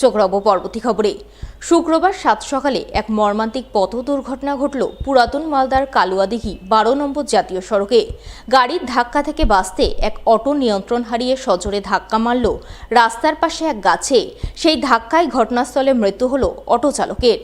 চোখ রাখবো পরবর্তী খবরে। শুক্রবার সাত সকালে এক মর্মান্তিক পথ দুর্ঘটনা ঘটল পুরাতন মালদার কালুয়াদিঘি 12 নম্বর জাতীয় সড়কে। গাড়ির ধাক্কা থেকে বাঁচতে এক অটো নিয়ন্ত্রণ হারিয়ে সজোরে ধাক্কা মারল রাস্তার পাশে এক গাছে। সেই ধাক্কায় ঘটনাস্থলে মৃত্যু হল অটো চালকের।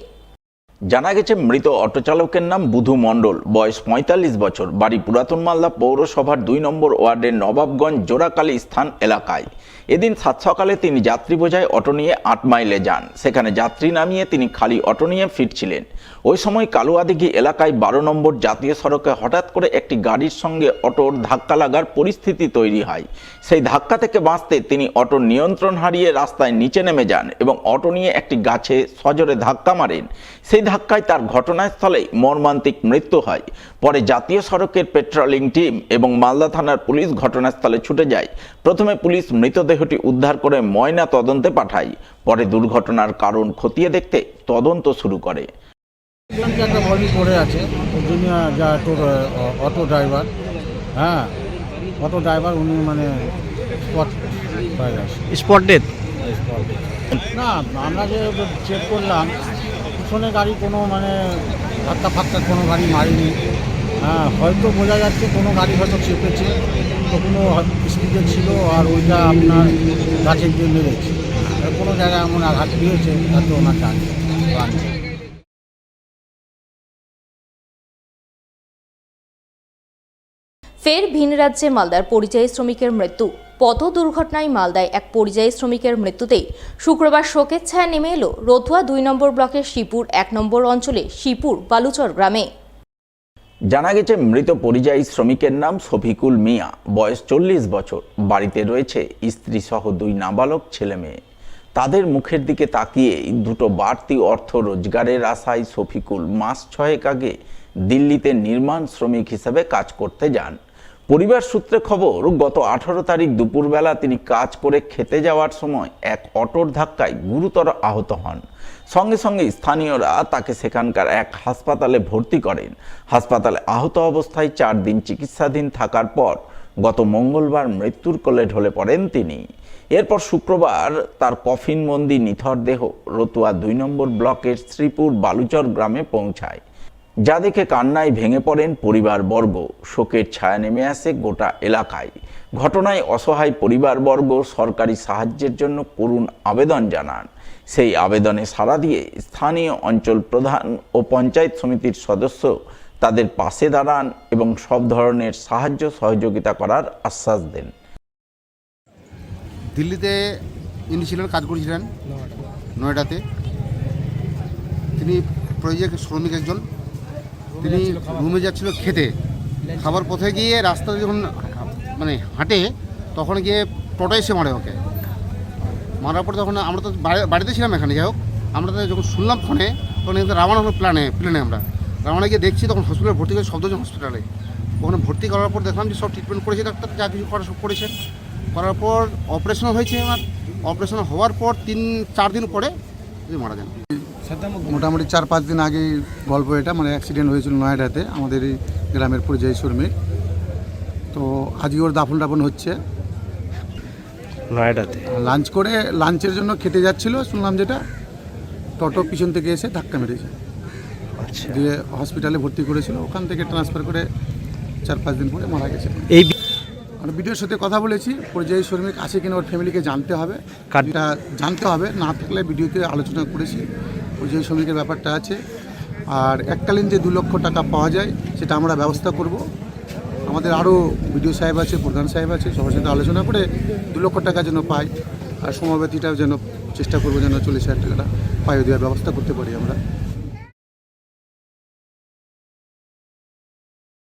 জানা গেছে, মৃত অটো চালকের নাম বুধু মণ্ডল, বয়স 45 বছর, বাড়ি পুরাতন মালদা পৌরসভার 2 নম্বর ওয়ার্ডের নবাবগঞ্জ জোড়াকালী স্থান এলাকায়। এদিন সাত সকালে তিনি যাত্রী বোঝাই অটো নিয়ে 8 মাইলে যান। সেখানে যাত্রী নামিয়ে তিনি খালি অটো নিয়ে ফিরছিলেন। ওই সময় কালুয়াদিঘি এলাকায় 12 নম্বর জাতীয় সড়কে হঠাৎ করে একটি গাড়ির সঙ্গে অটোর ধাক্কা লাগার পরিস্থিতি তৈরি হয়। সেই ধাক্কা থেকে বাঁচতে তিনি অটোর নিয়ন্ত্রণ হারিয়ে রাস্তায় নিচে নেমে যান এবং অটো নিয়ে একটি গাছে সজোরে ধাক্কা মারেন। সেই ধাক্কায় তার ঘটনাস্থলেই মর্মান্তিক মৃত্যু হয়। পরে জাতীয় সড়কের পেট্রোলিং টিম এবং মালদা থানার পুলিশ ঘটনাস্থলে ছুটে যায়। প্রথমে পুলিশ মৃতদেহটি উদ্ধার করে ময়না তদন্তে পাঠায়। পরে দুর্ঘটনার কারণ খতিয়ে দেখতে তদন্ত শুরু করে। একটা বডি পড়ে আছে, যা অটো ড্রাইভার, অটো ড্রাইভার উনি মানে স্পট ডেথ না। আমরা যে চেক করলাম, পিছনে গাড়ি কোনো মানে ধাক্কা ফাক্কা কোনো গাড়ি মারেনি। হয়তো বোঝা যাচ্ছে কোনো গাড়ি হয়তো চেপেছে, তো কোনো স্পিডে ছিল আর ওইটা আপনার গাছের দিয়ে মেরেছে। কোনো জায়গায় এমন আঘাত দিয়েছে তাতে ওনার জান। ফের ভিন রাজ্যে মালদার পরিযায়ী শ্রমিকের মৃত্যু। পথ দুর্ঘটনায় মালদায় এক পরিযায়ী শ্রমিকের মৃত্যুতে শুক্রবার শোকের ছায়া নেমে এলো রতুয়া 2 নম্বর ব্লকের শিপুর 1 নম্বর অঞ্চলে শিপুর বালুচর গ্রামে। জানা গেছে, মৃত পরিযায়ী শ্রমিকের নাম শফিকুল মিয়া, বয়স 40 বছর, বাড়িতে রয়েছে স্ত্রী সহ 2 নাবালক ছেলে মেয়ে। তাদের মুখের দিকে তাকিয়ে দুটো বাড়তি অর্থ রোজগারের আশায় শফিকুল মাস 6 আগে দিল্লিতে নির্মাণ শ্রমিক হিসেবে কাজ করতে যান। পরিবার সূত্রে খবর, গত 18 তারিখ দুপুরবেলা তিনি কাজ করে খেতে যাওয়ার সময় এক অটোর ধাক্কায় গুরুতর আহত হন। সঙ্গে সঙ্গে স্থানীয়রা তাকে সেখানকার এক হাসপাতালে ভর্তি করেন। হাসপাতালে আহত অবস্থায় 4 দিন চিকিৎসাধীন থাকার পর গত মঙ্গলবার মৃত্যুর কোলে ঢলে পড়েন তিনি। এরপর শুক্রবার তার কফিনবন্দি নিথর দেহ রতুয়া 2 নম্বর ব্লকের শ্রীপুর বালুচর গ্রামে পৌঁছায়, যা দেখে কান্নায় ভেঙে পড়েন পরিবারবর্গ। শোকের ছায়া নেমে আসে গোটা এলাকায়। ঘটনায় অসহায় পরিবারবর্গ সরকারি সাহায্যের জন্য করুণ আবেদন জানান। সেই আবেদনে সাড়া দিয়ে স্থানীয় অঞ্চল প্রধান ও পঞ্চায়েত সমিতির সদস্য তাদের পাশে দাঁড়ান এবং সব ধরনের সাহায্য সহযোগিতা করার আশ্বাস দেন। দিল্লিতে ইনি ছিলেন, কাজ করেছিলেন নয়ডাতে। তিনি পরিযায়ী শ্রমিক একজন। তিনি রুমে যাচ্ছিল খেতে, খাবার পথে গিয়ে রাস্তাতে যখন মানে হাঁটে তখন গিয়ে টোটো এসে মারে ওকে। মারার পর তখন আমরা তো বাড়িতে ছিলাম এখানে, যাই হোক আমরা তো যখন শুনলাম ফোনে তখন এখানে রাওয়ানা হলো প্লেনে আমরা রাওয়ানা গিয়ে দেখছি, তখন হসপিটালে ভর্তি করে শব্দজন হসপিটালে। ওখানে ভর্তি করার পর দেখলাম যে সব ট্রিটমেন্ট করেছে ডাক্তার, যা কিছু করা সব করেছেন। করার পর অপারেশনও হয়েছে। আমার অপারেশন হওয়ার পর 3-4 দিন পরে মারা যান। মোটামুটি 4-5 দিন আগে গল্প এটা, মানে অ্যাক্সিডেন্ট হয়েছিল নয়ডাতে, আমাদের এই গ্রামের পরিযায়ী শ্রমিক। তো আজকে ওর দাফন হচ্ছে নয়ডাতে। লাঞ্চ করে, লাঞ্চের জন্য খেতে যাচ্ছিল শুনলাম, যেটা টোটো পিছন থেকে এসে ধাক্কা মেরেছে। আচ্ছা, দিয়ে হসপিটালে ভর্তি করেছিল, ওখান থেকে ট্রান্সফার করে 4-5 দিন পরে মারা গেছে। এই আমরা ভিডিওর সাথে কথা বলেছি, পরিযায়ী শ্রমিক আছে কিনা ওর ফ্যামিলিকে জানতে হবে, এটা জানতে হবে। না থাকলে ভিডিওতে আলোচনা করেছি, পরিযায়ী শ্রমিকের ব্যাপারটা আছে। আর এককালীন যে 2 লক্ষ টাকা পাওয়া যায় সেটা আমরা ব্যবস্থা করব। আমাদের আরও বিডিও সাহেব আছে, প্রধান সাহেব আছে, সবার সাথে আলোচনা করে 2 লক্ষ টাকা যেন পাই। আর সময়ব্যতীটাও যেন চেষ্টা করবো যেন 40,000 টাকাটা পাইয়ে দেওয়ার ব্যবস্থা করতে পারি আমরা।